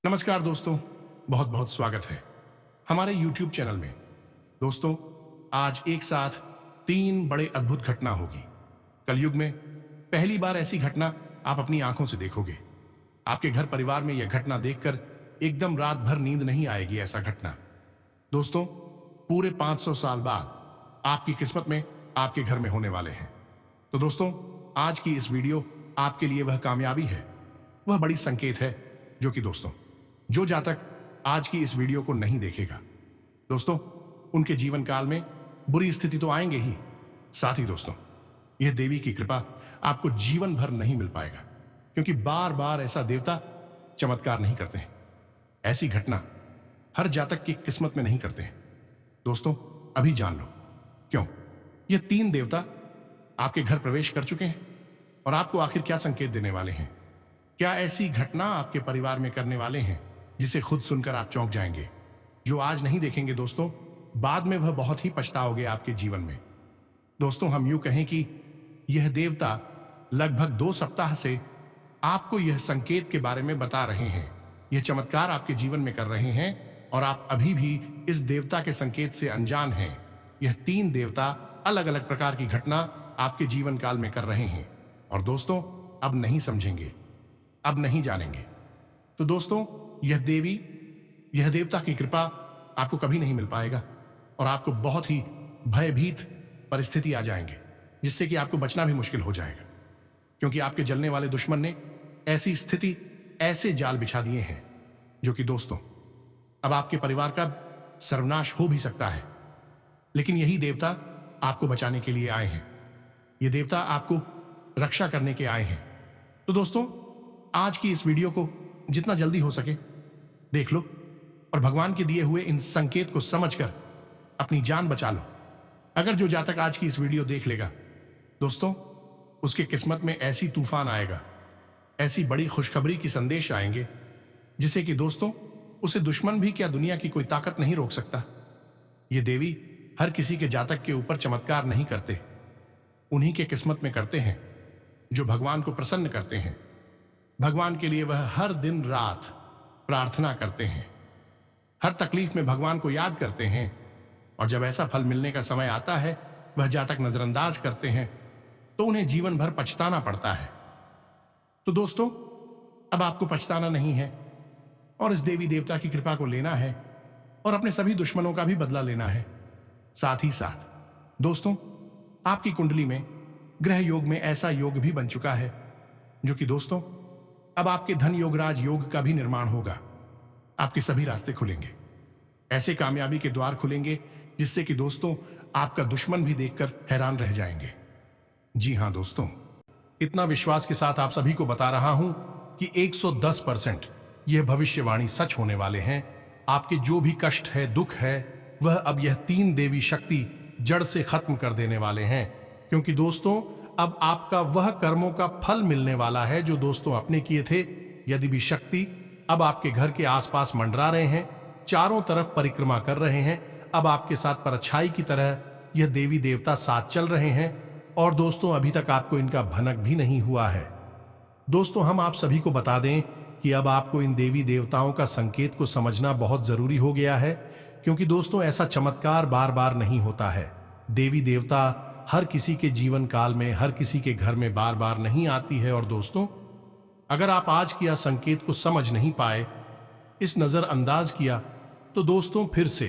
नमस्कार दोस्तों, बहुत बहुत स्वागत है हमारे YouTube चैनल में। दोस्तों, आज एक साथ तीन बड़े अद्भुत घटना होगी। कलयुग में पहली बार ऐसी घटना आप अपनी आंखों से देखोगे। आपके घर परिवार में यह घटना देखकर एकदम रात भर नींद नहीं आएगी। ऐसा घटना दोस्तों पूरे 500 साल बाद आपकी किस्मत में आपके घर में होने वाले हैं। तो दोस्तों, आज की इस वीडियो आपके लिए वह कामयाबी है, वह बड़ी संकेत है जो कि दोस्तों जो जातक आज की इस वीडियो को नहीं देखेगा, दोस्तों उनके जीवन काल में बुरी स्थिति तो आएंगे ही, साथ ही दोस्तों यह देवी की कृपा आपको जीवन भर नहीं मिल पाएगा, क्योंकि बार बार ऐसा देवता चमत्कार नहीं करते हैं। ऐसी घटना हर जातक की किस्मत में नहीं करते हैं। दोस्तों अभी जान लो क्यों ये तीन देवता आपके घर प्रवेश कर चुके हैं और आपको आखिर क्या संकेत देने वाले हैं। क्या ऐसी घटना आपके परिवार में करने वाले हैं जिसे खुद सुनकर आप चौंक जाएंगे। जो आज नहीं देखेंगे दोस्तों, बाद में वह बहुत ही पछताओगे आपके जीवन में। दोस्तों हम यूं कहें कि यह देवता लगभग 2 सप्ताह से आपको यह संकेत के बारे में बता रहे हैं, यह चमत्कार आपके जीवन में कर रहे हैं और आप अभी भी इस देवता के संकेत से अनजान हैं। यह तीन देवता अलग अलग प्रकार की घटना आपके जीवन काल में कर रहे हैं और दोस्तों अब नहीं समझेंगे, अब नहीं जानेंगे तो दोस्तों यह देवता की कृपा आपको कभी नहीं मिल पाएगा और आपको बहुत ही भयभीत परिस्थिति आ जाएंगे, जिससे कि आपको बचना भी मुश्किल हो जाएगा, क्योंकि आपके जलने वाले दुश्मन ने ऐसी स्थिति, ऐसे जाल बिछा दिए हैं जो कि दोस्तों अब आपके परिवार का सर्वनाश हो भी सकता है। लेकिन यही देवता आपको बचाने के लिए आए हैं, ये देवता आपको रक्षा करने के आए हैं। तो दोस्तों आज की इस वीडियो को जितना जल्दी हो सके देख लो और भगवान के दिए हुए इन संकेत को समझकर अपनी जान बचा लो। अगर जो जातक आज की इस वीडियो देख लेगा दोस्तों, उसके किस्मत में ऐसी तूफान आएगा, ऐसी बड़ी खुशखबरी की संदेश आएंगे जिसे कि दोस्तों उसे दुश्मन भी क्या दुनिया की कोई ताकत नहीं रोक सकता। ये देवी हर किसी के जातक के ऊपर चमत्कार नहीं करते, उन्हीं के किस्मत में करते हैं जो भगवान को प्रसन्न करते हैं। भगवान के लिए वह हर दिन रात प्रार्थना करते हैं, हर तकलीफ में भगवान को याद करते हैं और जब ऐसा फल मिलने का समय आता है वह जातक नजरअंदाज करते हैं तो उन्हें जीवन भर पछताना पड़ता है। तो दोस्तों अब आपको पछताना नहीं है और इस देवी देवता की कृपा को लेना है और अपने सभी दुश्मनों का भी बदला लेना है। साथ ही साथ दोस्तों आपकी कुंडली में ग्रह योग में ऐसा योग भी बन चुका है जो कि दोस्तों अब आपके धन योग राज योग का भी निर्माण होगा। आपके सभी रास्ते खुलेंगे, ऐसे कामयाबी के द्वार खुलेंगे जिससे कि दोस्तों आपका दुश्मन भी देखकर हैरान रह जाएंगे। जी हां दोस्तों, इतना विश्वास के साथ आप सभी को बता रहा हूं कि 110% यह भविष्यवाणी सच होने वाले हैं। आपके जो भी कष्ट है, दुख है, वह अब यह तीन देवी शक्ति जड़ से खत्म कर देने वाले हैं, क्योंकि दोस्तों अब आपका वह कर्मों का फल मिलने वाला है जो दोस्तों अपने किए थे। यदि भी शक्ति अब आपके घर के आसपास मंडरा रहे हैं, चारों तरफ परिक्रमा कर रहे हैं, अब आपके साथ परछाई की तरह यह देवी देवता साथ चल रहे हैं और दोस्तों अभी तक आपको इनका भनक भी नहीं हुआ है। दोस्तों हम आप सभी को बता दें कि अब आपको इन देवी देवताओं का संकेत को समझना बहुत जरूरी हो गया है, क्योंकि दोस्तों ऐसा चमत्कार बार बार नहीं होता है। देवी देवता हर किसी के जीवन काल में, हर किसी के घर में बार बार नहीं आती है और दोस्तों अगर आप आज किया संकेत को समझ नहीं पाए, इस नजरअंदाज किया, तो दोस्तों फिर से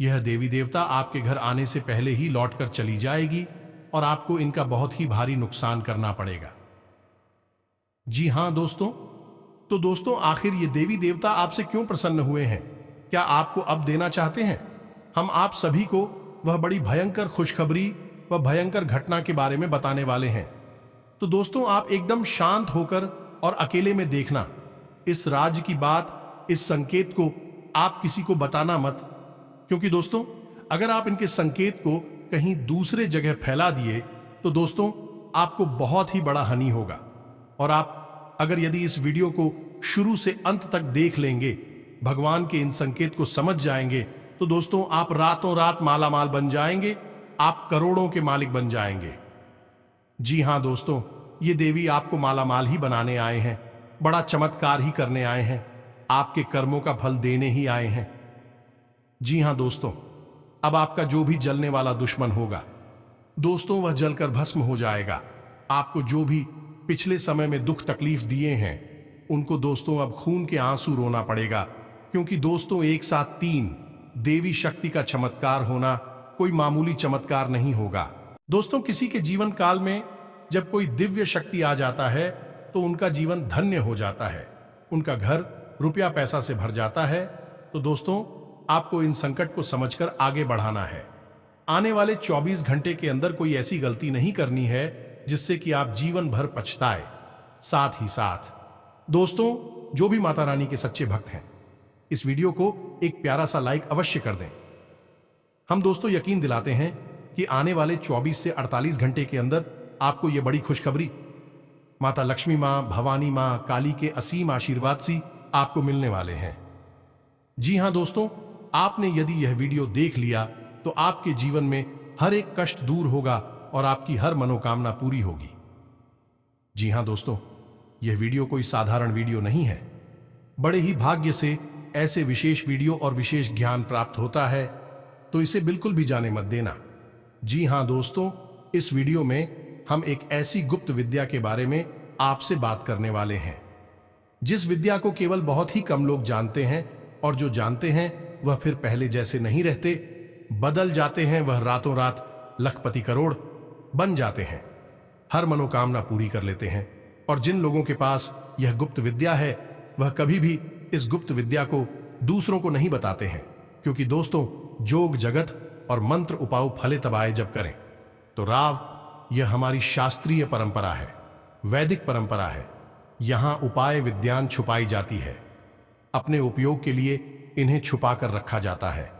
यह देवी देवता आपके घर आने से पहले ही लौटकर चली जाएगी और आपको इनका बहुत ही भारी नुकसान करना पड़ेगा। जी हां दोस्तों, तो दोस्तों आखिर ये देवी देवता आपसे क्यों प्रसन्न हुए हैं? क्या आपको अब देना चाहते हैं? हम आप सभी को वह बड़ी भयंकर खुशखबरी व भयंकर घटना के बारे में बताने वाले हैं। तो दोस्तों आप एकदम शांत होकर और अकेले में देखना, इस राज की बात, इस संकेत को आप किसी को बताना मत, क्योंकि दोस्तों अगर आप इनके संकेत को कहीं दूसरे जगह फैला दिए तो दोस्तों आपको बहुत ही बड़ा हानि होगा। और आप अगर यदि इस वीडियो को शुरू से अंत तक देख लेंगे, भगवान के इन संकेत को समझ जाएंगे, तो दोस्तों आप रातों रात मालामाल बन जाएंगे, आप करोड़ों के मालिक बन जाएंगे। जी हां दोस्तों, ये देवी आपको मालामाल ही बनाने आए हैं, बड़ा चमत्कार ही करने आए हैं। आपके कर्मों का फल देने ही आए हैं। जी हां दोस्तों, अब आपका जो भी जलने वाला दुश्मन होगा दोस्तों, वह जलकर भस्म हो जाएगा। आपको जो भी पिछले समय में दुख तकलीफ दिए हैं उनको दोस्तों अब खून के आंसू रोना पड़ेगा, क्योंकि दोस्तों एक साथ 3 देवी शक्ति का चमत्कार होना कोई मामूली चमत्कार नहीं होगा। दोस्तों, किसी के जीवन काल में जब कोई दिव्य शक्ति आ जाता है तो उनका जीवन धन्य हो जाता है, उनका घर रुपया पैसा से भर जाता है। तो दोस्तों, आपको इन संकट को समझकर आगे बढ़ाना है। आने वाले 24 घंटे के अंदर कोई ऐसी गलती नहीं करनी है जिससे कि आप जीवन भर पछताए। साथ ही साथ दोस्तों, जो भी माता रानी के सच्चे भक्त हैं, इस वीडियो को एक प्यारा सा लाइक अवश्य कर दें। हम दोस्तों यकीन दिलाते हैं कि आने वाले 24 से 48 घंटे के अंदर आपको यह बड़ी खुशखबरी माता लक्ष्मी मां, भवानी मां, काली के असीम आशीर्वाद से आपको मिलने वाले हैं। जी हां दोस्तों, आपने यदि यह वीडियो देख लिया तो आपके जीवन में हर एक कष्ट दूर होगा और आपकी हर मनोकामना पूरी होगी। जी हां दोस्तों, यह वीडियो कोई साधारण वीडियो नहीं है। बड़े ही भाग्य से ऐसे विशेष वीडियो और विशेष ज्ञान प्राप्त होता है, तो इसे बिल्कुल भी जाने मत देना। जी हां दोस्तों, इस वीडियो में हम एक ऐसी गुप्त विद्या के बारे में आपसे बात करने वाले हैं जिस विद्या को केवल बहुत ही कम लोग जानते हैं, और जो जानते हैं वह फिर पहले जैसे नहीं रहते, बदल जाते हैं। वह रातों रात लखपति करोड़ बन जाते हैं, हर मनोकामना पूरी कर लेते हैं। और जिन लोगों के पास यह गुप्त विद्या है वह कभी भी इस गुप्त विद्या को दूसरों को नहीं बताते हैं, क्योंकि दोस्तों जोग जगत और मंत्र उपाऊ फले तबाए जब करें तो राव, यह हमारी शास्त्रीय परंपरा है, वैदिक परंपरा है। यहां उपाय विद्यान छुपाई जाती है, अपने उपयोग के लिए इन्हें छुपा कर रखा जाता है,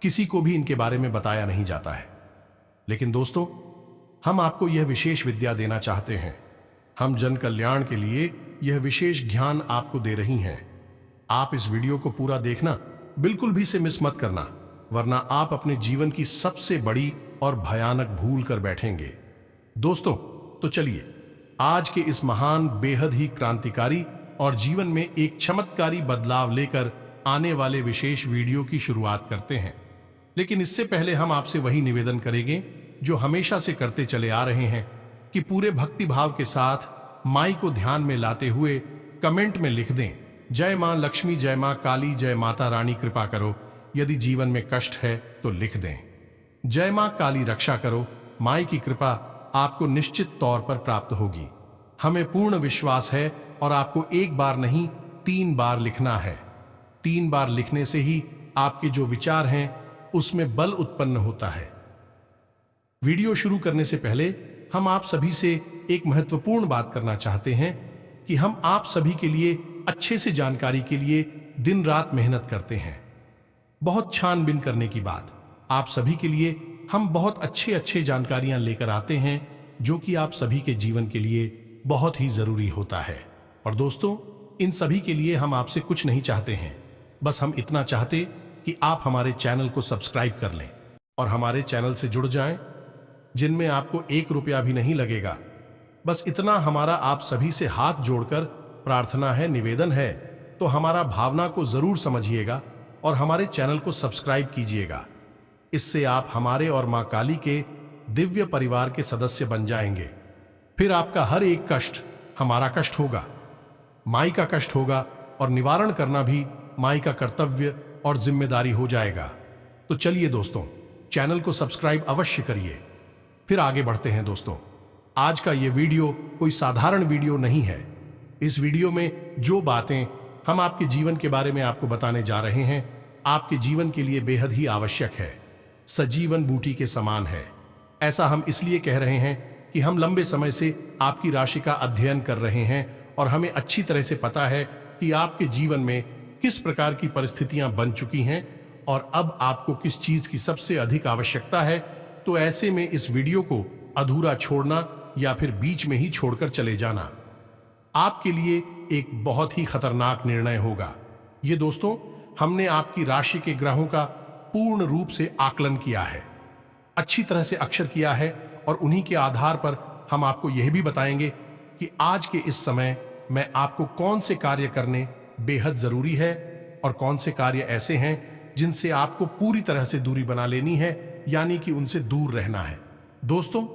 किसी को भी इनके बारे में बताया नहीं जाता है। लेकिन दोस्तों, हम आपको यह विशेष विद्या देना चाहते हैं। हम जन कल्याण के लिए यह विशेष ज्ञान आपको दे रही हैं। आप इस वीडियो को पूरा देखना, बिल्कुल भी से मिस मत करना, वरना आप अपने जीवन की सबसे बड़ी और भयानक भूल कर बैठेंगे। दोस्तों, तो चलिए आज के इस महान, बेहद ही क्रांतिकारी और जीवन में एक चमत्कारी बदलाव लेकर आने वाले विशेष वीडियो की शुरुआत करते हैं। लेकिन इससे पहले हम आपसे वही निवेदन करेंगे जो हमेशा से करते चले आ रहे हैं कि पूरे भक्ति भाव के साथ माई को ध्यान में लाते हुए कमेंट में लिख दें, जय मां लक्ष्मी, जय मां काली, जय माता रानी कृपा करो। यदि जीवन में कष्ट है तो लिख दें, जय मां काली रक्षा करो। माई की कृपा आपको निश्चित तौर पर प्राप्त होगी। हमें पूर्ण विश्वास है, और आपको एक बार नहीं 3 बार लिखना है। 3 बार लिखने से ही आपके जो विचार हैं उसमें बल उत्पन्न होता है। वीडियो शुरू करने से पहले हम आप सभी से एक महत्वपूर्ण बात करना चाहते हैं कि हम आप सभी के लिए अच्छे से जानकारी के लिए दिन रात मेहनत करते हैं। बहुत छानबीन करने की बात, आप सभी के लिए हम बहुत अच्छे जानकारियां लेकर आते हैं जो कि आप सभी के जीवन के लिए बहुत ही जरूरी होता है। और दोस्तों, इन सभी के लिए हम आपसे कुछ नहीं चाहते हैं, बस हम इतना चाहते कि आप हमारे चैनल को सब्सक्राइब कर लें और हमारे चैनल से जुड़ जाएं, जिनमें आपको 1 रुपया भी नहीं लगेगा। बस इतना हमारा आप सभी से हाथ जोड़कर प्रार्थना है, निवेदन है। तो हमारा भावना को जरूर समझिएगा और हमारे चैनल को सब्सक्राइब कीजिएगा। इससे आप हमारे और मां काली के दिव्य परिवार के सदस्य बन जाएंगे। फिर आपका हर एक कष्ट हमारा कष्ट होगा, माई का कष्ट होगा, और निवारण करना भी माई का कर्तव्य और जिम्मेदारी हो जाएगा। तो चलिए दोस्तों, चैनल को सब्सक्राइब अवश्य करिए। फिर आगे बढ़ते हैं दोस्तों। आज का ये वीडियो कोई साधारण वीडियो नहीं है। इस वीडियो में जो बातें हम आपके जीवन के बारे में आपको बताने जा रहे हैं, आपके जीवन के लिए बेहद ही आवश्यक है, सजीवन बूटी के समान है। ऐसा हम इसलिए कह रहे हैं कि हम लंबे समय से आपकी राशि का अध्ययन कर रहे हैं और हमें अच्छी तरह से पता है कि आपके जीवन में किस प्रकार की परिस्थितियां बन चुकी हैं और अब आपको किस चीज की सबसे अधिक आवश्यकता है। तो ऐसे में इस वीडियो को अधूरा छोड़ना या फिर बीच में ही छोड़कर चले जाना आपके लिए एक बहुत ही खतरनाक निर्णय होगा। ये दोस्तों, हमने आपकी राशि के ग्रहों का पूर्ण रूप से आकलन किया है, अच्छी तरह से अक्षर किया है, और उन्हीं के आधार पर हम आपको यह भी बताएंगे कि आज के इस समय मैं आपको कौन से कार्य करने बेहद जरूरी है और कौन से कार्य ऐसे हैं जिनसे आपको पूरी तरह से दूरी बना लेनी है, यानी कि उनसे दूर रहना है। दोस्तों,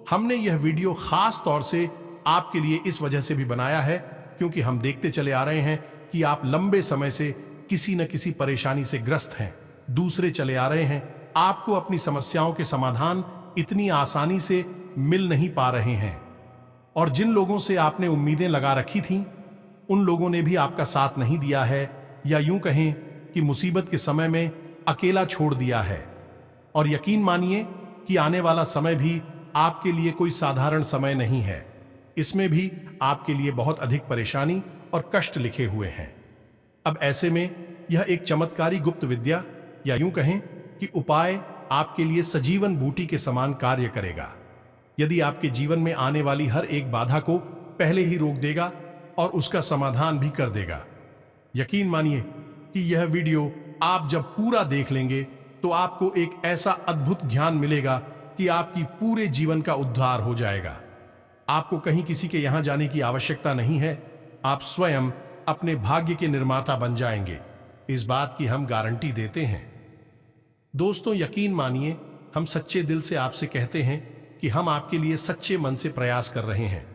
हमने यह वीडियो खास तौर से आपके लिए इस वजह से भी बनाया है क्योंकि हम देखते चले आ रहे हैं कि आप लंबे समय से किसी न किसी परेशानी से ग्रस्त हैं, दूसरे चले आ रहे हैं, आपको अपनी समस्याओं के समाधान इतनी आसानी से मिल नहीं पा रहे हैं और जिन लोगों से आपने उम्मीदें लगा रखी थीं, उन लोगों ने भी आपका साथ नहीं दिया है, या यूं कहें कि मुसीबत के समय में अकेला छोड़ दिया है। और यकीन मानिए कि आने वाला समय भी आपके लिए कोई साधारण समय नहीं है। इसमें भी आपके लिए बहुत अधिक परेशानी और कष्ट लिखे हुए हैं। अब ऐसे में यह एक चमत्कारी गुप्त विद्या या यूं कहें कि उपाय आपके लिए सजीवन बूटी के समान कार्य करेगा। यदि आपके जीवन में आने वाली हर एक बाधा को पहले ही रोक देगा और उसका समाधान भी कर देगा। यकीन मानिए कि यह वीडियो आप जब पूरा देख लेंगे तो आपको एक ऐसा अद्भुत ज्ञान मिलेगा कि आपकी पूरे जीवन का उद्धार हो जाएगा। आपको कहीं किसी के यहां जाने की आवश्यकता नहीं है। आप स्वयं अपने भाग्य के निर्माता बन जाएंगे, इस बात की हम गारंटी देते हैं। दोस्तों, यकीन मानिए, हम सच्चे दिल से आपसे कहते हैं कि हम आपके लिए सच्चे मन से प्रयास कर रहे हैं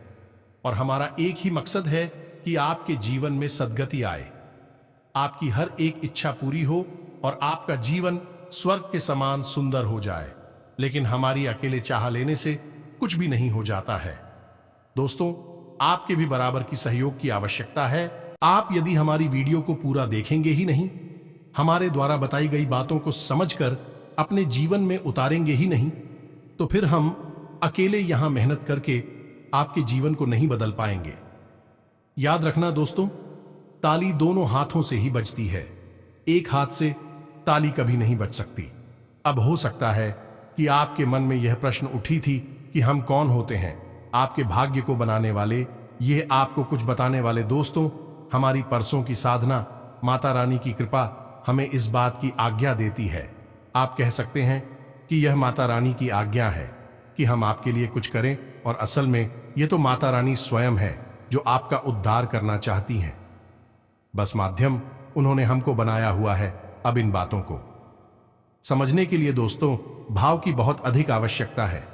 और हमारा एक ही मकसद है कि आपके जीवन में सद्गति आए, आपकी हर एक इच्छा पूरी हो और आपका जीवन स्वर्ग के समान सुंदर हो जाए। लेकिन हमारी अकेले चाह लेने से कुछ भी नहीं हो जाता है। दोस्तों, आपके भी बराबर की सहयोग की आवश्यकता है। आप यदि हमारी वीडियो को पूरा देखेंगे ही नहीं, हमारे द्वारा बताई गई बातों को समझकर अपने जीवन में उतारेंगे ही नहीं, तो फिर हम अकेले यहां मेहनत करके आपके जीवन को नहीं बदल पाएंगे। याद रखना दोस्तों, ताली दोनों हाथों से ही बजती है, एक हाथ से ताली कभी नहीं बज सकती। अब हो सकता है कि आपके मन में यह प्रश्न उठी थी कि हम कौन होते हैं, आपके भाग्य को बनाने वाले, ये आपको कुछ बताने वाले। दोस्तों, हमारी परसों की साधना, माता रानी की कृपा हमें इस बात की आज्ञा देती है। आप कह सकते हैं कि यह माता रानी की आज्ञा है कि हम आपके लिए कुछ करें, और असल में यह तो माता रानी स्वयं है जो आपका उद्धार करना चाहती हैं। बस माध्यम उन्होंने हमको बनाया हुआ है। अब इन बातों को समझने के लिए दोस्तों, भाव की बहुत अधिक आवश्यकता है।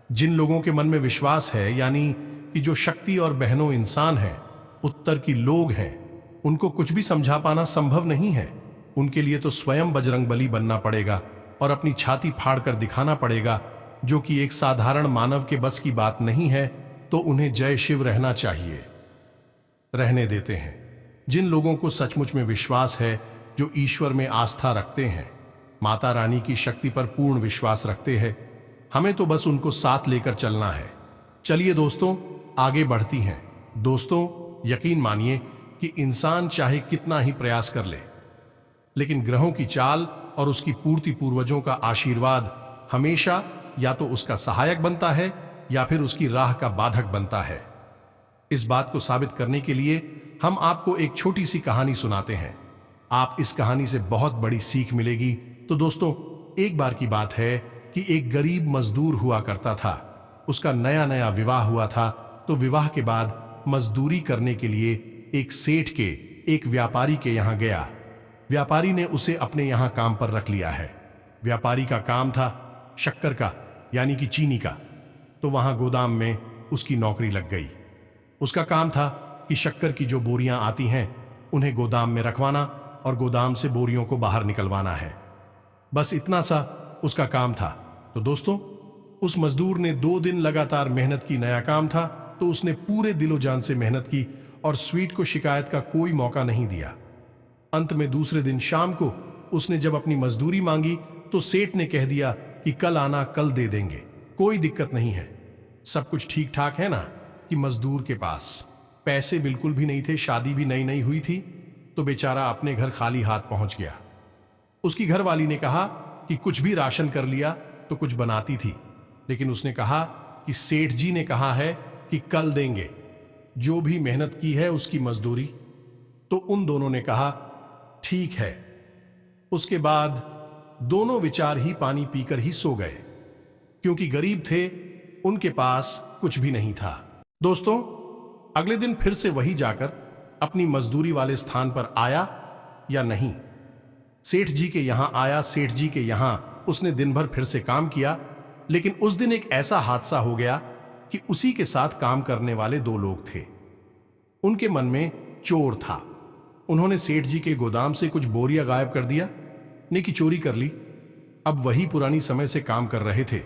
जिन लोगों के मन में विश्वास है, यानी कि जो शक्ति और बहनों इंसान हैं, उत्तर की लोग हैं, उनको कुछ भी समझा पाना संभव नहीं है। उनके लिए तो स्वयं बजरंगबली बनना पड़ेगा और अपनी छाती फाड़कर दिखाना पड़ेगा, जो कि एक साधारण मानव के बस की बात नहीं है। तो उन्हें जय शिव रहना चाहिए। रहने देते हैं। जिन लोगों को सचमुच में विश्वास है, जो ईश्वर में आस्था रखते हैं, माता रानी की शक्ति पर पूर्ण विश्वास रखते हैं, हमें तो बस उनको साथ लेकर चलना है। चलिए दोस्तों, आगे बढ़ती हैं। दोस्तों, यकीन मानिए कि इंसान चाहे कितना ही प्रयास कर ले, लेकिन ग्रहों की चाल और उसकी पूर्ति, पूर्वजों का आशीर्वाद हमेशा या तो उसका सहायक बनता है या फिर उसकी राह का बाधक बनता है। इस बात को साबित करने के लिए हम आपको एक छोटी सी कहानी सुनाते हैं। आप इस कहानी से बहुत बड़ी सीख मिलेगी। तो दोस्तों, एक बार की बात है कि एक गरीब मजदूर हुआ करता था। उसका नया नया विवाह हुआ था। तो विवाह के बाद मजदूरी करने के लिए एक सेठ के, एक व्यापारी के यहां गया। व्यापारी ने उसे अपने यहां काम पर रख लिया है। व्यापारी का काम था शक्कर का, यानी कि चीनी का। तो वहां गोदाम में उसकी नौकरी लग गई। उसका काम था कि शक्कर की जो बोरियां आती हैं, उन्हें गोदाम में रखवाना और गोदाम से बोरियों को बाहर निकलवाना है। बस इतना सा उसका काम था। तो दोस्तों, उस मजदूर ने 2 दिन लगातार मेहनत की। नया काम था तो उसने पूरे दिलो जान से मेहनत की और स्वीट को शिकायत का कोई मौका नहीं दिया। अंत में दूसरे दिन शाम को उसने जब अपनी मजदूरी मांगी तो सेठ ने कह दिया कि कल आना, कल दे देंगे, कोई दिक्कत नहीं है, सब कुछ ठीक ठाक है ना। कि मजदूर के पास पैसे बिल्कुल भी नहीं थे, शादी भी नई नई हुई थी, तो बेचारा अपने घर खाली हाथ पहुंच गया। उसकी घरवाली ने कहा कि कुछ भी राशन कर लिया तो कुछ बनाती थी, लेकिन उसने कहा कि सेठ जी ने कहा है कि कल देंगे, जो भी मेहनत की है उसकी मजदूरी। तो उन दोनों ने कहा ठीक है। उसके बाद दोनों विचार ही पानी पीकर ही सो गए, क्योंकि गरीब थे, उनके पास कुछ भी नहीं था। दोस्तों, अगले दिन फिर से वही जाकर अपनी मजदूरी वाले स्थान पर आया या नहीं। सेठ जी के यहां आया, सेठ जी के यहां उसने दिन भर फिर से काम किया, लेकिन उस दिन एक ऐसा हादसा हो गया कि उसी के साथ काम करने वाले दो लोग थे। उनके मन में चोर था। उन्होंने सेठ जी के गोदाम से कुछ बोरियां गायब कर दिया, ने की चोरी कर ली। अब वही पुरानी समय से काम कर रहे थे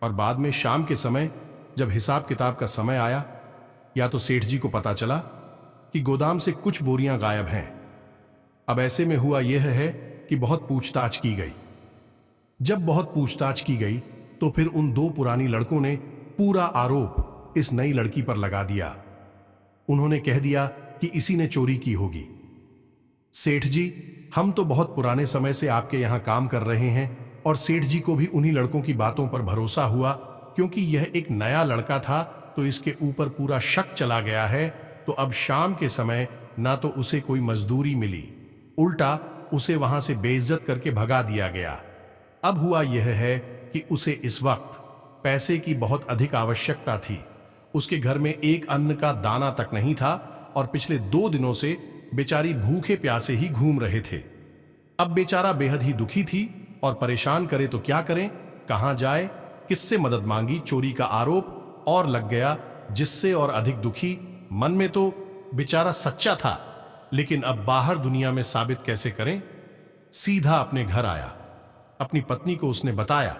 और बाद में शाम के समय जब हिसाब किताब का समय आया, या तो सेठ जी को पता चला कि गोदाम से कुछ बोरियां गायब हैं। अब ऐसे में हुआ यह है कि बहुत पूछताछ की गई। जब बहुत पूछताछ की गई तो फिर उन दो पुरानी लड़कों ने पूरा आरोप इस नई लड़की पर लगा दिया। उन्होंने कह दिया कि इसी ने चोरी की होगी। सेठ जी, हम तो बहुत पुराने समय से आपके यहां काम कर रहे हैं और सेठ जी को भी उन्हीं लड़कों की बातों पर भरोसा हुआ, क्योंकि यह एक नया लड़का था तो इसके ऊपर पूरा शक चला गया है। तो अब शाम के समय ना तो उसे कोई मजदूरी मिली, उल्टा उसे वहां से बेइज्जत करके भगा दिया गया। अब हुआ यह है कि उसे इस वक्त पैसे की बहुत अधिक आवश्यकता थी। उसके घर में एक अन्न का दाना तक नहीं था और पिछले 2 दिनों से बेचारी भूखे प्यासे ही घूम रहे थे। अब बेचारा बेहद ही दुखी थी और परेशान करे तो क्या करें, कहां जाए, किससे मदद मांगी। चोरी का आरोप और लग गया, जिससे और अधिक दुखी। मन में तो बेचारा सच्चा था, लेकिन अब बाहर दुनिया में साबित कैसे करें। सीधा अपने घर आया, अपनी पत्नी को उसने बताया।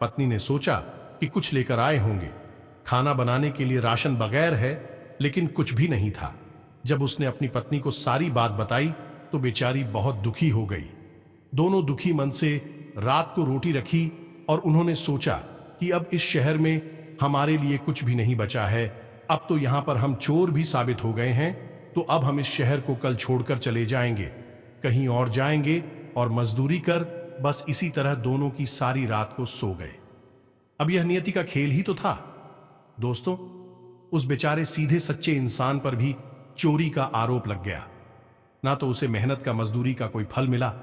पत्नी ने सोचा कि कुछ लेकर आए होंगे। खाना बनाने के लिए राशन बगैर है, लेकिन कुछ भी नहीं था। जब उसने अपनी पत्नी को सारी बात बताई तो बेचारी बहुत दुखी हो गई। दोनों दुखी मन से रात को रोटी रखी और उन्होंने सोचा कि अब इस शहर में हमारे लिए कुछ भी नहीं बचा है। अब तो यहां पर हम चोर भी साबित हो गए हैं, तो अब हम इस शहर को कल छोड़कर चले जाएंगे, कहीं और जाएंगे और मजदूरी कर। बस इसी तरह दोनों की सारी रात को सो गए। अब यह नियति का खेल ही तो था। दोस्तों, उस बेचारे सीधे सच्चे इंसान पर भी चोरी का आरोप लग गया। ना तो उसे मेहनत का, मजदूरी का कोई फल मिला,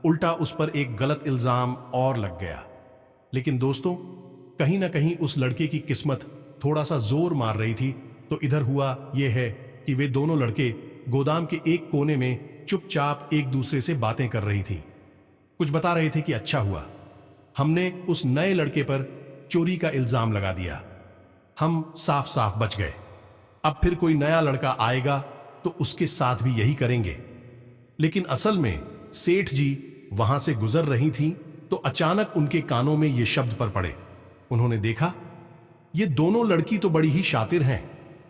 उल्टा उस पर एक गलत इल्जाम और लग गया। लेकिन दोस्तों, कहीं ना कहीं उस लड़के की किस्मत थोड़ा सा जोर मार रही थी। तो इधर हुआ यह है कि वे दोनों लड़के गोदाम के एक कोने में चुपचाप एक दूसरे से बातें कर रही थी। कुछ बता रहे थे कि अच्छा हुआ हमने उस नए लड़के पर चोरी का इल्जाम लगा दिया, हम साफ साफ बच गए। अब फिर कोई नया लड़का आएगा तो उसके साथ भी यही करेंगे। लेकिन असल में सेठ जी वहां से गुजर रही थीं तो अचानक उनके कानों में ये शब्द पर पड़े। उन्होंने देखा, ये दोनों लड़की तो बड़ी ही शातिर हैं,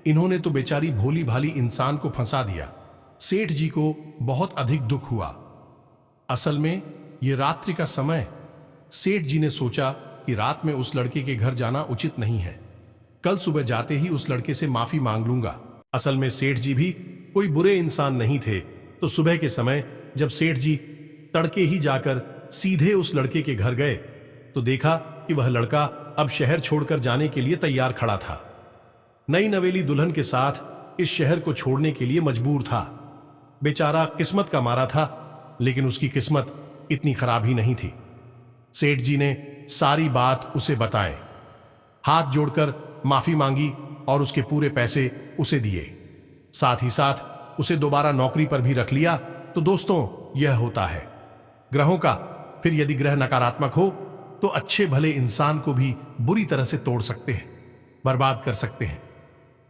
इन्होंने तो बेचारी भोली भाली इंसान को फंसा दिया। सेठ जी को बहुत अधिक दुख हुआ। असल में ये रात्रि का समय, सेठ जी ने सोचा कि रात में उस लड़के के घर जाना उचित नहीं है, कल सुबह जाते ही उस लड़के से माफी मांग लूंगा। असल में सेठ जी भी कोई बुरे इंसान नहीं थे, तो सुबह के समय जब सेठ जी तड़के ही जाकर सीधे उस लड़के के घर गए तो देखा कि वह लड़का अब शहर छोड़कर जाने के लिए तैयार खड़ा था। नई नवेली दुल्हन के साथ इस शहर को छोड़ने के लिए मजबूर था। बेचारा किस्मत का मारा था, लेकिन उसकी किस्मत इतनी खराब ही नहीं थी। सेठ जी ने सारी बात उसे बताए, हाथ जोड़कर माफी मांगी और उसके पूरे पैसे उसे दिए। साथ ही साथ उसे दोबारा नौकरी पर भी रख लिया। तो दोस्तों, यह होता है ग्रहों का। फिर यदि ग्रह नकारात्मक हो तो अच्छे भले इंसान को भी बुरी तरह से तोड़ सकते हैं, बर्बाद कर सकते हैं,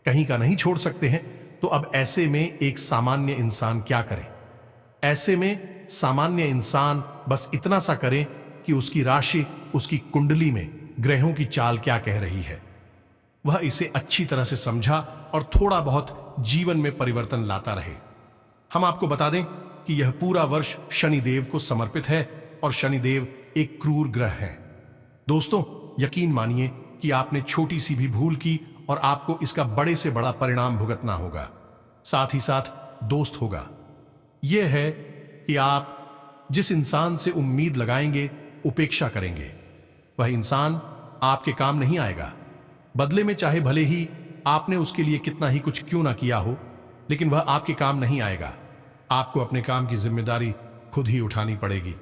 कहीं का नहीं छोड़ सकते हैं। तो अब ऐसे में एक सामान्य इंसान क्या करे? ऐसे में सामान्य इंसान बस इतना सा करे कि उसकी राशि, उसकी कुंडली में ग्रहों की चाल क्या कह रही है, वह इसे अच्छी तरह से समझा और थोड़ा बहुत जीवन में परिवर्तन लाता रहे। हम आपको बता दें कि यह पूरा वर्ष शनिदेव को समर्पित है और शनिदेव एक क्रूर ग्रह है। दोस्तों, यकीन मानिए कि आपने छोटी सी भी भूल की और आपको इसका बड़े से बड़ा परिणाम भुगतना होगा। साथ ही साथ दोस्त होगा यह है कि आप जिस इंसान से उम्मीद लगाएंगे, उपेक्षा करेंगे, वह इंसान आपके काम नहीं आएगा। बदले में चाहे भले ही आपने उसके लिए कितना ही कुछ क्यों ना किया हो, लेकिन वह आपके काम नहीं आएगा। आपको अपने काम की जिम्मेदारी खुद ही उठानी पड़ेगी।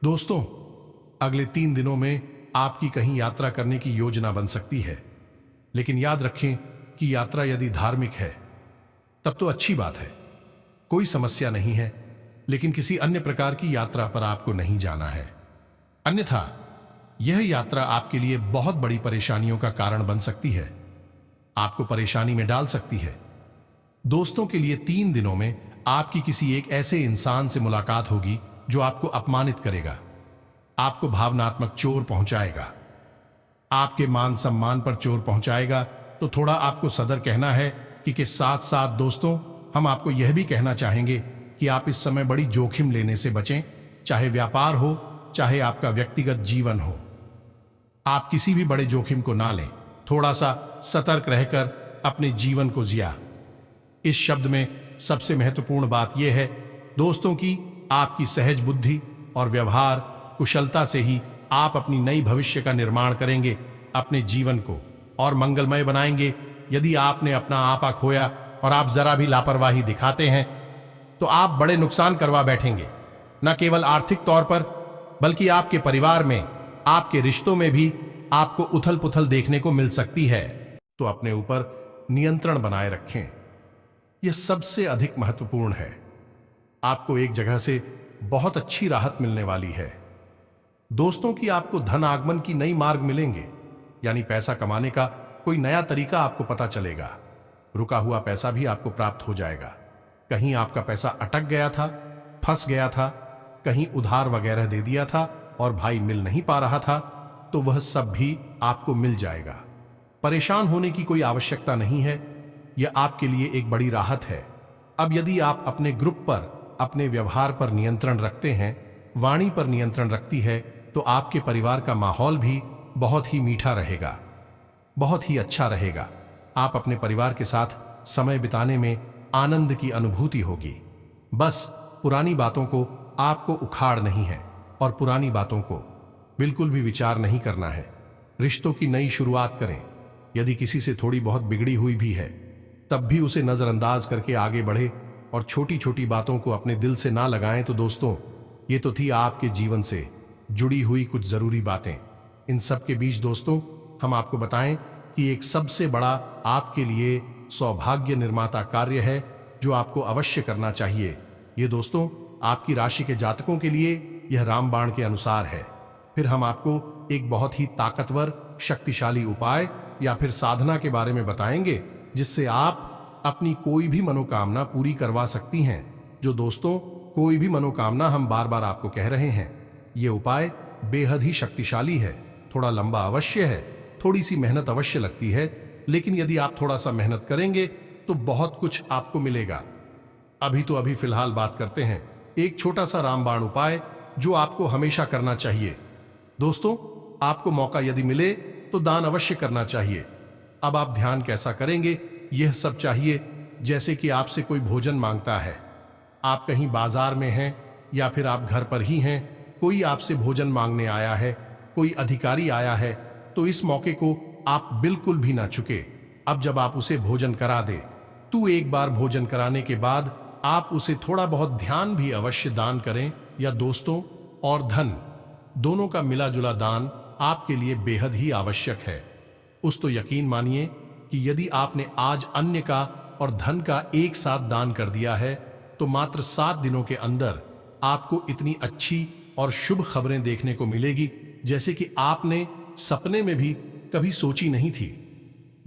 दोस्तों, अगले 3 दिनों में आपकी कहीं यात्रा करने की योजना बन सकती है, लेकिन याद रखें कि यात्रा यदि धार्मिक है तब तो अच्छी बात है, कोई समस्या नहीं है, लेकिन किसी अन्य प्रकार की यात्रा पर आपको नहीं जाना है। अन्यथा यह यात्रा आपके लिए बहुत बड़ी परेशानियों का कारण बन सकती है, आपको परेशानी में डाल सकती है। दोस्तों के लिए 3 दिनों में आपकी किसी एक ऐसे इंसान से मुलाकात होगी जो आपको अपमानित करेगा, आपको भावनात्मक चोट पहुंचाएगा, आपके मान सम्मान पर चोट पहुंचाएगा। तो थोड़ा आपको सदर कहना है कि साथ साथ दोस्तों हम आपको यह भी कहना चाहेंगे कि आप इस समय बड़ी जोखिम लेने से बचें, चाहे व्यापार हो, चाहे आपका व्यक्तिगत जीवन हो। आप किसी भी बड़े जोखिम को ना लें, थोड़ा सा सतर्क रहकर अपने जीवन को जिया। इस शब्द में सबसे महत्वपूर्ण बात यह है दोस्तों की आपकी सहज बुद्धि और व्यवहार कुशलता से ही आप अपनी नई भविष्य का निर्माण करेंगे, अपने जीवन को और मंगलमय बनाएंगे। यदि आपने अपना आपा खोया और आप जरा भी लापरवाही दिखाते हैं तो आप बड़े नुकसान करवा बैठेंगे, न केवल आर्थिक तौर पर बल्कि आपके परिवार में, आपके रिश्तों में भी आपको उथल पुथल देखने को मिल सकती है। तो अपने ऊपर नियंत्रण बनाए रखें, यह सबसे अधिक महत्वपूर्ण है। आपको एक जगह से बहुत अच्छी राहत मिलने वाली है दोस्तों की आपको धन आगमन की नई मार्ग मिलेंगे, यानी पैसा कमाने का कोई नया तरीका आपको पता चलेगा। रुका हुआ पैसा भी आपको प्राप्त हो जाएगा। कहीं आपका पैसा अटक गया था, फंस गया था, कहीं उधार वगैरह दे दिया था और भाई मिल नहीं पा रहा था, तो वह सब भी आपको मिल जाएगा। परेशान होने की कोई आवश्यकता नहीं है, यह आपके लिए एक बड़ी राहत है। अब यदि आप अपने ग्रुप पर, अपने व्यवहार पर नियंत्रण रखते हैं, वाणी पर नियंत्रण रखती है, तो आपके परिवार का माहौल भी बहुत ही मीठा रहेगा, बहुत ही अच्छा रहेगा। आप अपने परिवार के साथ समय बिताने में आनंद की अनुभूति होगी। बस पुरानी बातों को आपको उखाड़ नहीं है और पुरानी बातों को बिल्कुल भी विचार नहीं करना है। रिश्तों की नई शुरुआत करें। यदि किसी से थोड़ी बहुत बिगड़ी हुई भी है तब भी उसे नजरअंदाज करके आगे बढ़े और छोटी छोटी बातों को अपने दिल से ना लगाएं। तो दोस्तों ये तो थी आपके जीवन से जुड़ी हुई कुछ जरूरी बातें। इन सब के बीच दोस्तों हम आपको बताएं कि एक सबसे बड़ा आपके लिए सौभाग्य निर्माता कार्य है जो आपको अवश्य करना चाहिए। ये दोस्तों आपकी राशि के जातकों के लिए यह रामबाण के अनुसार है। फिर हम आपको एक बहुत ही ताकतवर शक्तिशाली उपाय या फिर साधना के बारे में बताएंगे जिससे आप अपनी कोई भी मनोकामना पूरी करवा सकती हैं। जो दोस्तों कोई भी मनोकामना हम बार बार आपको कह रहे हैं, ये उपाय बेहद ही शक्तिशाली है। थोड़ा लंबा अवश्य है, थोड़ी सी मेहनत अवश्य लगती है, लेकिन यदि आप थोड़ा सा मेहनत करेंगे तो बहुत कुछ आपको मिलेगा। अभी फिलहाल बात करते हैं एक छोटा सा रामबाण उपाय जो आपको हमेशा करना चाहिए। दोस्तों आपको मौका यदि मिले तो दान अवश्य करना चाहिए। अब आप ध्यान कैसा करेंगे, यह सब चाहिए जैसे कि आपसे कोई भोजन मांगता है, आप कहीं बाजार में हैं या फिर आप घर पर ही हैं, कोई आपसे भोजन मांगने आया है, कोई अधिकारी आया है, तो इस मौके को आप बिल्कुल भी ना चुके। अब जब आप उसे भोजन करा दे तो एक बार भोजन कराने के बाद आप उसे थोड़ा बहुत ध्यान भी अवश्य दान करें। या दोस्तों और धन दोनों का मिला जुला दान आपके लिए बेहद ही आवश्यक है। उस तो यकीन मानिए कि यदि आपने आज अन्य का और धन का एक साथ दान कर दिया है तो मात्र 7 दिनों के अंदर आपको इतनी अच्छी और शुभ खबरें देखने को मिलेगी जैसे कि आपने सपने में भी कभी सोची नहीं थी।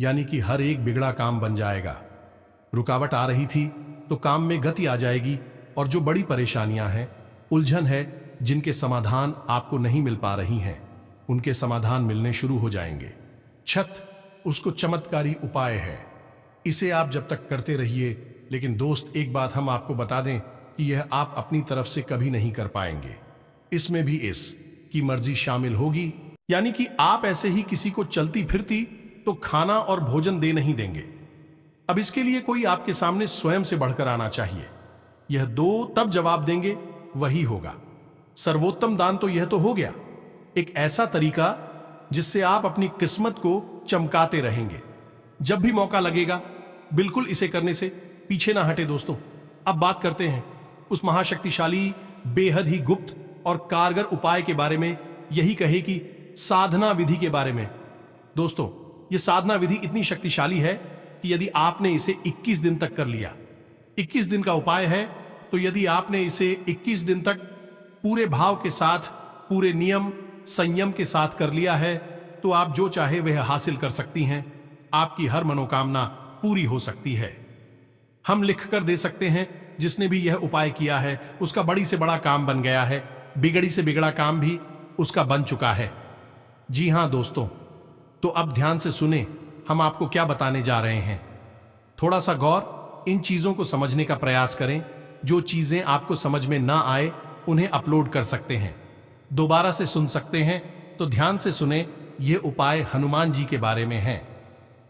यानी कि हर एक बिगड़ा काम बन जाएगा। रुकावट आ रही थी तो काम में गति आ जाएगी और जो बड़ी परेशानियां हैं, उलझन है, जिनके समाधान आपको नहीं मिल पा रही हैं, उनके समाधान मिलने शुरू हो जाएंगे। छत उसको चमत्कारी उपाय है, इसे आप जब तक करते रहिए। लेकिन दोस्त एक बात हम आपको बता दें कि यह आप अपनी तरफ से कभी नहीं कर पाएंगे, इसमें भी इस की मर्जी शामिल होगी। यानी कि आप ऐसे ही किसी को चलती फिरती तो खाना और भोजन दे नहीं देंगे। अब इसके लिए कोई आपके सामने स्वयं से बढ़कर आना चाहिए। यह दो तब जवाब देंगे वही होगा। सर्वोत्तम दान तो यह तो हो गया, एक ऐसा तरीका जिससे आप अपनी किस्मत को चमकाते रहेंगे। जब भी मौका लगेगा बिल्कुल इसे करने से पीछे ना हटे। दोस्तों अब बात करते हैं उस महाशक्तिशाली, बेहद ही गुप्त और कारगर उपाय के बारे में, यही कहे कि साधना विधि के बारे में। दोस्तों यह साधना विधि इतनी शक्तिशाली है कि यदि आपने इसे 21 दिन तक कर लिया, 21 दिन का उपाय है, तो यदि आपने इसे 21 दिन तक पूरे भाव के साथ, पूरे नियम संयम के साथ कर लिया है, तो आप जो चाहे वह हासिल कर सकती हैं। आपकी हर मनोकामना पूरी हो सकती है। हम लिख कर दे सकते हैं, जिसने भी यह उपाय किया है उसका बड़ी से बड़ा काम बन गया है, बिगड़ी से बिगड़ा काम भी उसका बन चुका है। जी हां दोस्तों, तो अब ध्यान से सुने, हम आपको क्या बताने जा रहे हैं। थोड़ा सा गौर इन चीजों को समझने का प्रयास करें। जो चीजें आपको समझ में ना आए उन्हें अपलोड कर सकते हैं, दोबारा से सुन सकते हैं। तो ध्यान से सुने, यह उपाय हनुमान जी के बारे में है।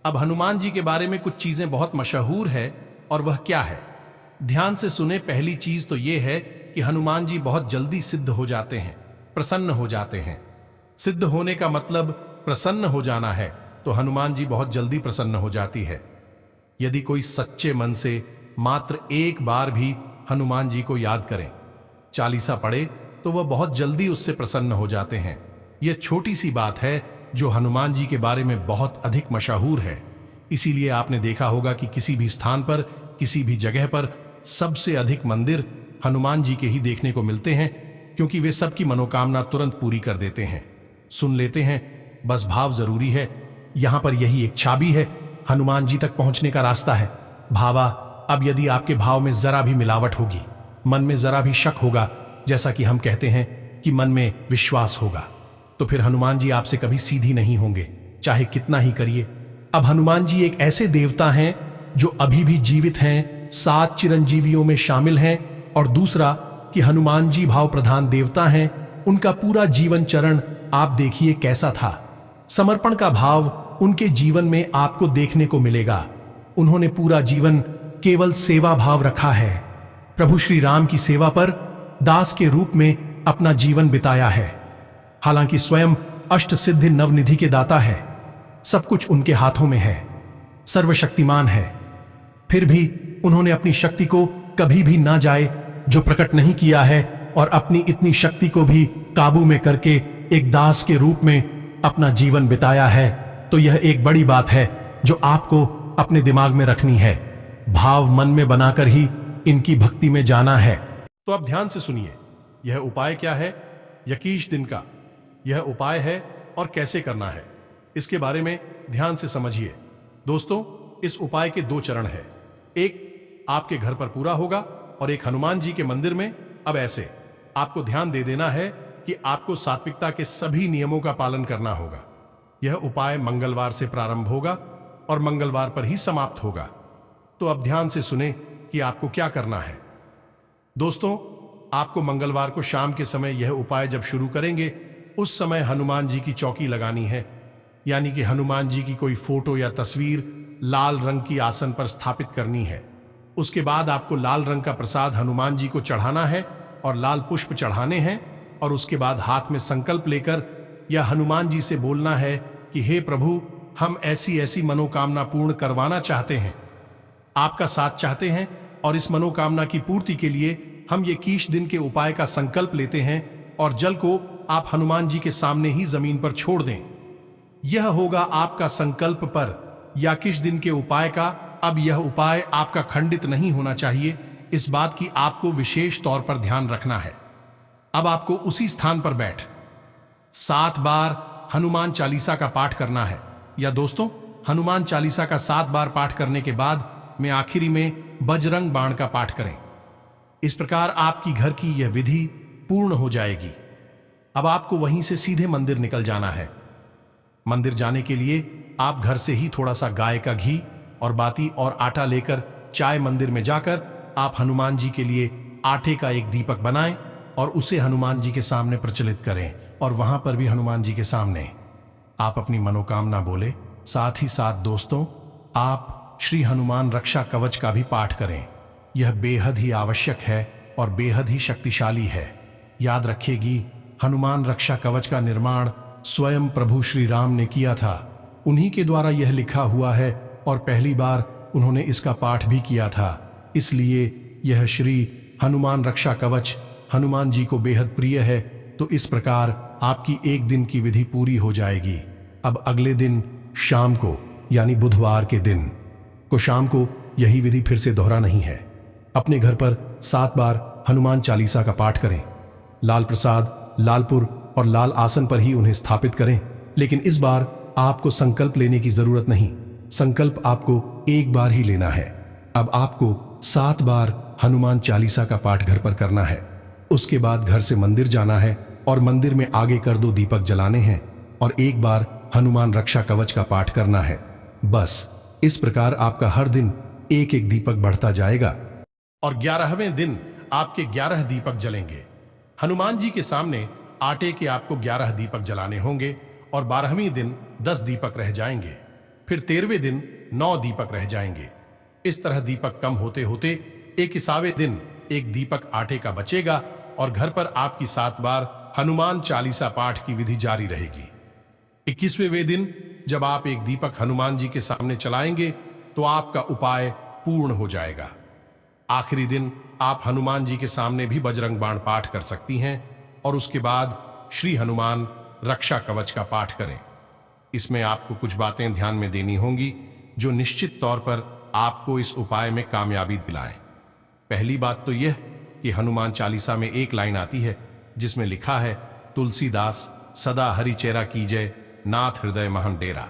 अब हनुमान जी के बारे में कुछ चीजें बहुत मशहूर है, और वह क्या है, ध्यान से सुने। पहली चीज तो यह है कि हनुमान जी बहुत जल्दी सिद्ध हो जाते हैं, प्रसन्न हो जाते हैं। सिद्ध होने का मतलब प्रसन्न हो जाना है, तो हनुमान जी बहुत जल्दी प्रसन्न हो जाती है। यदि कोई सच्चे मन से मात्र एक बार भी हनुमान जी को याद करें, चालीसा पढ़े, तो वह बहुत जल्दी उससे प्रसन्न हो जाते हैं। यह छोटी सी बात है जो हनुमान जी के बारे में बहुत अधिक मशहूर है। इसीलिए आपने देखा होगा कि किसी भी स्थान पर, किसी भी जगह पर सबसे अधिक मंदिर हनुमान जी के ही देखने को मिलते हैं, क्योंकि वे सबकी मनोकामना तुरंत पूरी कर देते हैं। सुन लेते हैं, बस भाव जरूरी है। यहां पर यही एक चाबी है, हनुमान जी तक पहुंचने का रास्ता है। भावा, अब यदि आपके भाव में जरा भी मिलावट होगी, मन में जरा भी शक होगा, जैसा कि हम कहते हैं कि मन में विश्वास होगा, तो फिर हनुमान जी आपसे कभी सीधी नहीं होंगे, चाहे कितना ही करिए। अब हनुमान जी एक ऐसे देवता हैं जो अभी भी जीवित हैं, 7 चिरंजीवियों में शामिल हैं। और दूसरा कि हनुमान जी भाव प्रधान देवता हैं। उनका पूरा जीवन चरण आप देखिए कैसा था। समर्पण का भाव उनके जीवन में आपको देखने को मिलेगा। उन्होंने पूरा जीवन केवल सेवा भाव रखा है। प्रभु श्री राम की सेवा पर दास के रूप में अपना जीवन बिताया है। हालांकि स्वयं अष्ट सिद्धि नवनिधि के दाता है, सब कुछ उनके हाथों में है, सर्वशक्तिमान है, फिर भी उन्होंने अपनी शक्ति को कभी भी ना जाए जो प्रकट नहीं किया है, और अपनी इतनी शक्ति को भी काबू में करके एक दास के रूप में अपना जीवन बिताया है। तो यह एक बड़ी बात है जो आपको अपने दिमाग में रखनी है। भाव मन में बनाकर ही इनकी भक्ति में जाना है। तो अब ध्यान से सुनिए, यह उपाय क्या है। 21 दिन का यह उपाय है, और कैसे करना है इसके बारे में ध्यान से समझिए। दोस्तों, इस उपाय के 2 चरण हैं। एक आपके घर पर पूरा होगा, और एक हनुमान जी के मंदिर में। अब ऐसे आपको ध्यान दे देना है कि आपको सात्विकता के सभी नियमों का पालन करना होगा। यह उपाय मंगलवार से प्रारंभ होगा और मंगलवार पर ही समाप्त होगा। तो अब ध्यान से सुने कि आपको क्या करना है। दोस्तों, आपको मंगलवार को शाम के समय यह उपाय जब शुरू करेंगे, उस समय हनुमान जी की चौकी लगानी है, यानी कि हनुमान जी की कोई फोटो या तस्वीर लाल रंग की आसन पर स्थापित करनी है। उसके बाद आपको लाल रंग का प्रसाद हनुमान जी को चढ़ाना है और लाल पुष्प चढ़ाने हैं, और उसके बाद हाथ में संकल्प लेकर या हनुमान जी से बोलना है कि हे प्रभु, हम ऐसी ऐसी मनोकामना पूर्ण करवाना चाहते हैं, आपका साथ चाहते हैं, और इस मनोकामना की पूर्ति के लिए हम ये 21 दिन के उपाय का संकल्प लेते हैं, और जल को आप हनुमान जी के सामने ही जमीन पर छोड़ दें। यह होगा आपका संकल्प पर 21 दिन के उपाय का। अब यह उपाय आपका खंडित नहीं होना चाहिए, इस बात की आपको विशेष तौर पर ध्यान रखना है। अब आपको उसी स्थान पर बैठ 7 बार हनुमान चालीसा का पाठ करना है। या दोस्तों, हनुमान चालीसा का 7 बार पाठ करने के बाद में आखिरी में बजरंग बाण का पाठ करें। इस प्रकार आपकी घर की यह विधि पूर्ण हो जाएगी। अब आपको वहीं से सीधे मंदिर निकल जाना है। मंदिर जाने के लिए आप घर से ही थोड़ा सा गाय का घी और बाती और आटा लेकर चाय मंदिर में जाकर आप हनुमान जी के लिए आटे का एक दीपक बनाएं और उसे हनुमान जी के सामने प्रचलित करें, और वहां पर भी हनुमान जी के सामने आप अपनी मनोकामना बोले। साथ ही साथ दोस्तों, आप श्री हनुमान रक्षा कवच का भी पाठ करें। यह बेहद ही आवश्यक है और बेहद ही शक्तिशाली है। याद रखिएगी, हनुमान रक्षा कवच का निर्माण स्वयं प्रभु श्री राम ने किया था। उन्हीं के द्वारा यह लिखा हुआ है और पहली बार उन्होंने इसका पाठ भी किया था। इसलिए यह श्री हनुमान रक्षा कवच हनुमान जी को बेहद प्रिय है। तो इस प्रकार आपकी एक दिन की विधि पूरी हो जाएगी। अब अगले दिन शाम को, यानी बुधवार के दिन को शाम को यही विधि फिर से दोहरा नहीं है। अपने घर पर 7 बार हनुमान चालीसा का पाठ करें। लाल प्रसाद, लालपुर और लाल आसन पर ही उन्हें स्थापित करें। लेकिन इस बार आपको संकल्प लेने की जरूरत नहीं। संकल्प आपको एक बार ही लेना है। अब आपको 7 बार हनुमान चालीसा का पाठ घर पर करना है। उसके बाद घर से मंदिर जाना है और मंदिर में आगे कर 2 दीपक जलाने हैं और एक बार हनुमान रक्षा कवच का पाठ करना है। बस इस प्रकार आपका हर दिन एक एक दीपक बढ़ता जाएगा और 11वें दिन आपके 11 दीपक जलेंगे। हनुमान जी के सामने आटे के आपको 11 दीपक जलाने होंगे और 12वें दिन 10 दीपक रह जाएंगे। फिर 13वें दिन 9 दीपक रह जाएंगे। इस तरह दीपक कम होते होते 21वें दिन एक दीपक आटे का बचेगा और घर पर आपकी 7 बार हनुमान चालीसा पाठ की विधि जारी रहेगी। 21वें दिन जब आप एक दीपक हनुमान जी के सामने चलाएंगे तो आपका उपाय पूर्ण हो जाएगा। आखिरी दिन आप हनुमान जी के सामने भी बजरंग बाण पाठ कर सकती हैं और उसके बाद श्री हनुमान रक्षा कवच का पाठ करें। इसमें आपको कुछ बातें ध्यान में देनी होंगी जो निश्चित तौर पर आपको इस उपाय में कामयाबी दिलाएं। पहली बात तो यह कि हनुमान चालीसा में एक लाइन आती है जिसमें लिखा है, तुलसीदास सदा हरि चेरा कीजय, नाथ हृदय महन डेरा।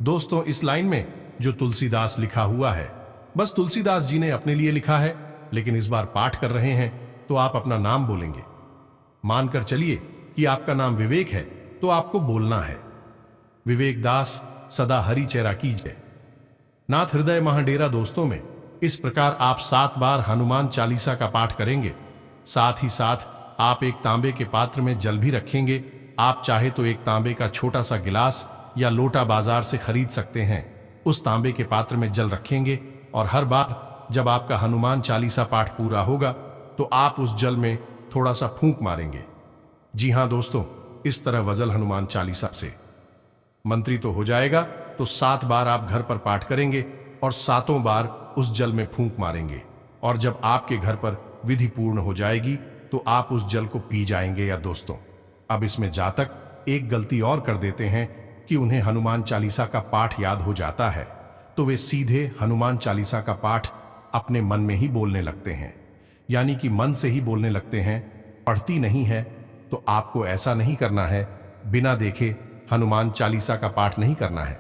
दोस्तों, इस लाइन में जो तुलसीदास लिखा हुआ है बस तुलसीदास जी ने अपने लिए लिखा है, लेकिन इस बार पाठ कर रहे हैं तो आप अपना नाम बोलेंगे। मानकर चलिए कि आपका नाम विवेक है तो आपको बोलना है, विवेक दास सदा हरि चेरा कीजय, नाथ हृदय महाडेरा। दोस्तों में इस प्रकार आप 7 बार हनुमान चालीसा का पाठ करेंगे। साथ ही साथ आप एक तांबे के पात्र में जल भी रखेंगे। आप चाहे तो एक तांबे का छोटा सा गिलास या लोटा बाजार से खरीद सकते हैं। उस तांबे के पात्र में जल रखेंगे और हर बार जब आपका हनुमान चालीसा पाठ पूरा होगा तो आप उस जल में थोड़ा सा फूंक मारेंगे। जी हां दोस्तों, इस तरह वजल हनुमान चालीसा से मंत्रित तो हो जाएगा तो 7 बार आप घर पर पाठ करेंगे और 7 बार उस जल में फूंक मारेंगे और जब आपके घर पर विधि पूर्ण हो जाएगी तो आप उस जल को पी जाएंगे। या दोस्तों, अब इसमें जातक एक गलती और कर देते हैं कि उन्हें हनुमान चालीसा का पाठ याद हो जाता है तो वे सीधे हनुमान चालीसा का पाठ अपने मन में ही बोलने लगते हैं, यानी कि मन से ही बोलने लगते हैं, पढ़ती नहीं है। तो आपको ऐसा नहीं करना है। बिना देखे हनुमान चालीसा का पाठ नहीं करना है।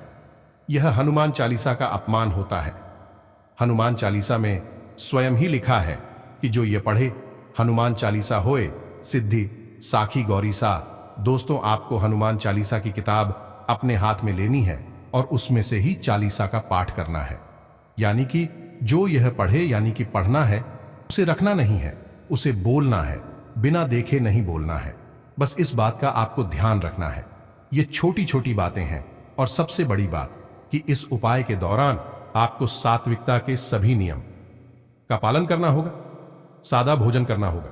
यह हनुमान चालीसा का अपमान होता है। हनुमान चालीसा में स्वयं ही लिखा है कि जो ये पढ़े हनुमान चालीसा होए सिद्धि साखी गौरी सा। दोस्तों, आपको हनुमान चालीसा की किताब अपने हाथ में लेनी है और उसमें से ही चालीसा का पाठ करना है, यानी कि जो यह पढ़े, यानी कि पढ़ना है, उसे रखना नहीं है, उसे बोलना है। बिना देखे नहीं बोलना है। बस इस बात का आपको ध्यान रखना है। ये छोटी छोटी बातें हैं और सबसे बड़ी बात कि इस उपाय के दौरान आपको सात्विकता के सभी नियम का पालन करना होगा। सादा भोजन करना होगा,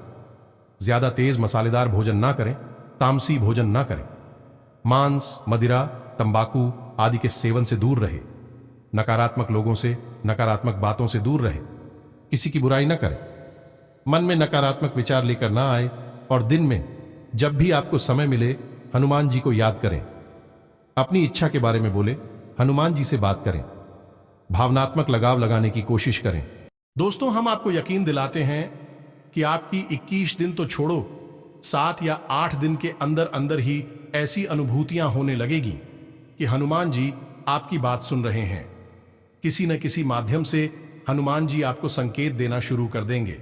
ज्यादा तेज मसालेदार भोजन ना करें, तामसी भोजन ना करें, मांस, मदिरा, तंबाकू आदि के सेवन से दूर रहे, नकारात्मक लोगों से, नकारात्मक बातों से दूर रहे, किसी की बुराई ना करें, मन में नकारात्मक विचार लेकर ना आए और दिन में जब भी आपको समय मिले हनुमान जी को याद करें। अपनी इच्छा के बारे में बोले, हनुमान जी से बात करें, भावनात्मक लगाव लगाने की कोशिश करें। दोस्तों, हम आपको यकीन दिलाते हैं कि आपकी 21 दिन तो छोड़ो, 7 या 8 दिन के अंदर अंदर ही ऐसी अनुभूतियां होने लगेगी कि हनुमान जी आपकी बात सुन रहे हैं। किसी न किसी माध्यम से हनुमान जी आपको संकेत देना शुरू कर देंगे।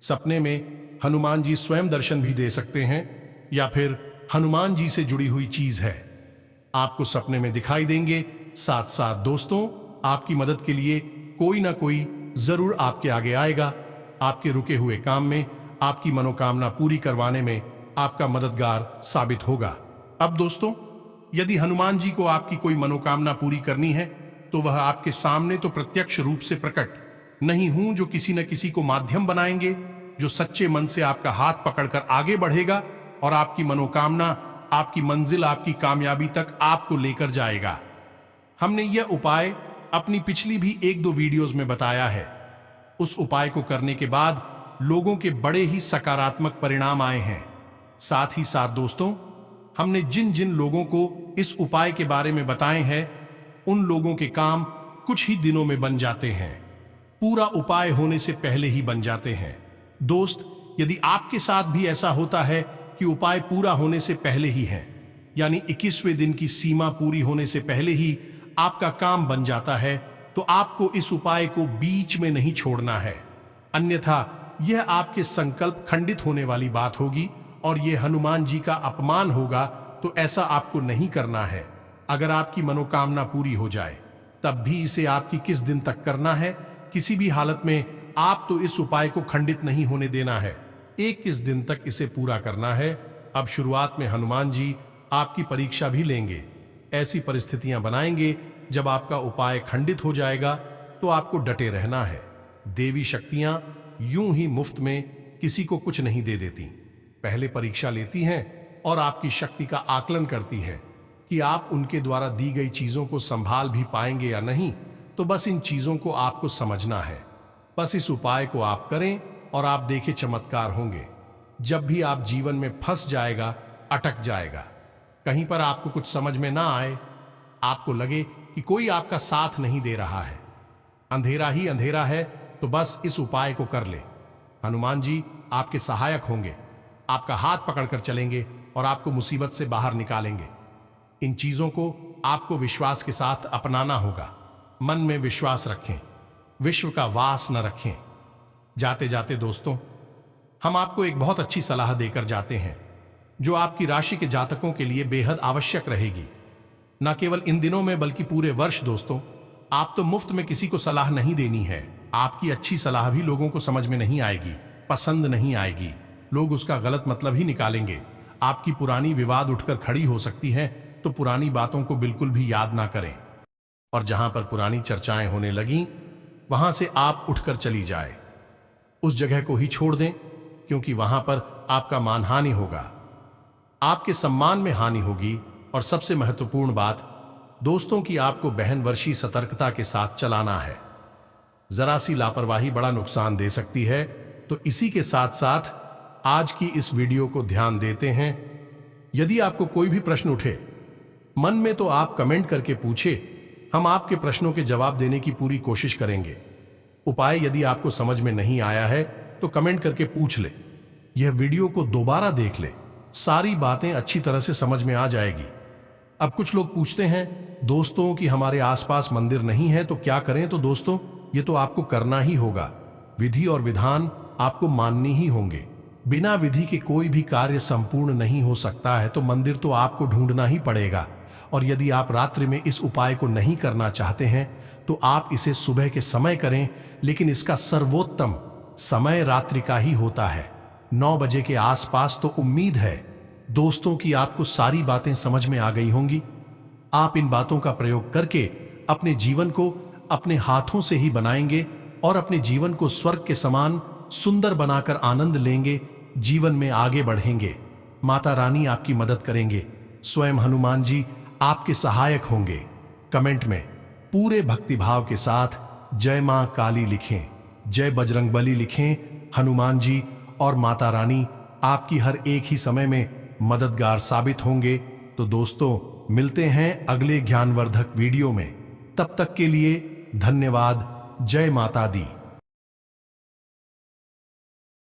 सपने में हनुमान जी स्वयं दर्शन भी दे सकते हैं या फिर हनुमान जी से जुड़ी हुई चीज है आपको सपने में दिखाई देंगे। साथ साथ दोस्तों, आपकी मदद के लिए कोई ना कोई जरूर आपके आगे आएगा। आपके रुके हुए काम में, आपकी मनोकामना पूरी करवाने में आपका मददगार साबित होगा। अब दोस्तों, यदि हनुमान जी को आपकी कोई मनोकामना पूरी करनी है तो वह आपके सामने तो प्रत्यक्ष रूप से प्रकट नहीं हूं, जो किसी न किसी को माध्यम बनाएंगे, जो सच्चे मन से आपका हाथ पकड़कर आगे बढ़ेगा और आपकी मनोकामना, आपकी मंजिल, आपकी कामयाबी तक आपको लेकर जाएगा। हमने यह उपाय अपनी पिछली भी 1-2 वीडियोस में बताया है। उस उपाय को करने के बाद लोगों के बड़े ही सकारात्मक परिणाम आए हैं। साथ ही साथ दोस्तों, हमने जिन जिन लोगों को इस उपाय के बारे में बताए हैं, उन लोगों के काम कुछ ही दिनों में बन जाते हैं। पूरा उपाय होने से पहले ही बन जाते हैं। दोस्त, यदि आपके साथ भी ऐसा होता है कि उपाय पूरा होने से पहले ही है, यानी 21वें दिन की सीमा पूरी होने से पहले ही आपका काम बन जाता है, तो आपको इस उपाय को बीच में नहीं छोड़ना है, अन्यथा यह आपके संकल्प खंडित होने वाली बात होगी और यह हनुमान जी का अपमान होगा। तो ऐसा आपको नहीं करना है। अगर आपकी मनोकामना पूरी हो जाए तब भी इसे आपकी किस दिन तक करना है, किसी भी हालत में आप तो इस उपाय को खंडित नहीं होने देना है। 21 दिन तक इसे पूरा करना है। अब शुरुआत में हनुमान जी आपकी परीक्षा भी लेंगे, ऐसी परिस्थितियां बनाएंगे जब आपका उपाय खंडित हो जाएगा, तो आपको डटे रहना है। देवी शक्तियां यूं ही मुफ्त में किसी को कुछ नहीं दे देती, पहले परीक्षा लेती हैं और आपकी शक्ति का आकलन करती है कि आप उनके द्वारा दी गई चीजों को संभाल भी पाएंगे या नहीं। तो बस इन चीजों को आपको समझना है। बस इस उपाय को आप करें और आप देखें चमत्कार होंगे। जब भी आप जीवन में फंस जाएगा, अटक जाएगा, कहीं पर आपको कुछ समझ में ना आए, आपको लगे कि कोई आपका साथ नहीं दे रहा है, अंधेरा ही अंधेरा है, तो बस इस उपाय को कर ले। हनुमान जी आपके सहायक होंगे, आपका हाथ पकड़कर चलेंगे और आपको मुसीबत से बाहर निकालेंगे। इन चीजों को आपको विश्वास के साथ अपनाना होगा। मन में विश्वास रखें, विश्व का वास न रखें। जाते जाते दोस्तों, हम आपको एक बहुत अच्छी सलाह देकर जाते हैं जो आपकी राशि के जातकों के लिए बेहद आवश्यक रहेगी, न केवल इन दिनों में बल्कि पूरे वर्ष। दोस्तों, आप तो मुफ्त में किसी को सलाह नहीं देनी है। आपकी अच्छी सलाह भी लोगों को समझ में नहीं आएगी, पसंद नहीं आएगी, लोग उसका गलत मतलब ही निकालेंगे। आपकी पुरानी विवाद उठकर खड़ी हो सकती है, तो पुरानी बातों को बिल्कुल भी याद ना करें, और जहां पर पुरानी चर्चाएं होने लगीं, वहां से आप उठकर चली जाए। उस जगह को ही छोड़ दें, क्योंकि वहां पर आपका मानहानि होगा, आपके सम्मान में हानि होगी। और सबसे महत्वपूर्ण बात दोस्तों की आपको बहनवर्षी सतर्कता के साथ चलाना है। जरा सी लापरवाही बड़ा नुकसान दे सकती है। तो इसी के साथ साथ आज की इस वीडियो को ध्यान देते हैं। यदि आपको कोई भी प्रश्न उठे मन में, तो आप कमेंट करके पूछे, हम आपके प्रश्नों के जवाब देने की पूरी कोशिश करेंगे। उपाय यदि आपको समझ में नहीं आया है तो कमेंट करके पूछ ले, यह वीडियो को दोबारा देख ले, सारी बातें अच्छी तरह से समझ में आ जाएगी। अब कुछ लोग पूछते हैं दोस्तों कि हमारे आसपास मंदिर नहीं है तो क्या करें। तो दोस्तों, ये तो आपको करना ही होगा। विधि और विधान आपको माननी ही होंगे। बिना विधि के कोई भी कार्य संपूर्ण नहीं हो सकता है, तो मंदिर तो आपको ढूंढना ही पड़ेगा। और यदि आप रात्रि में इस उपाय को नहीं करना चाहते हैं तो आप इसे सुबह के समय करें, लेकिन इसका सर्वोत्तम समय रात्रि का ही होता है, 9 बजे के आसपास। तो उम्मीद है दोस्तों कि आपको सारी बातें समझ में आ गई होंगी। आप इन बातों का प्रयोग करके अपने जीवन को अपने हाथों से ही बनाएंगे और अपने जीवन को स्वर्ग के समान सुंदर बनाकर आनंद लेंगे, जीवन में आगे बढ़ेंगे। माता रानी आपकी मदद करेंगे, स्वयं हनुमान जी आपके सहायक होंगे। कमेंट में पूरे भक्तिभाव के साथ जय मां काली लिखें, जय बजरंगबली लिखें। हनुमान जी और माता रानी आपकी हर एक ही समय में मददगार साबित होंगे। तो दोस्तों, मिलते हैं अगले ज्ञानवर्धक वीडियो में। तब तक के लिए धन्यवाद। जय माता दी।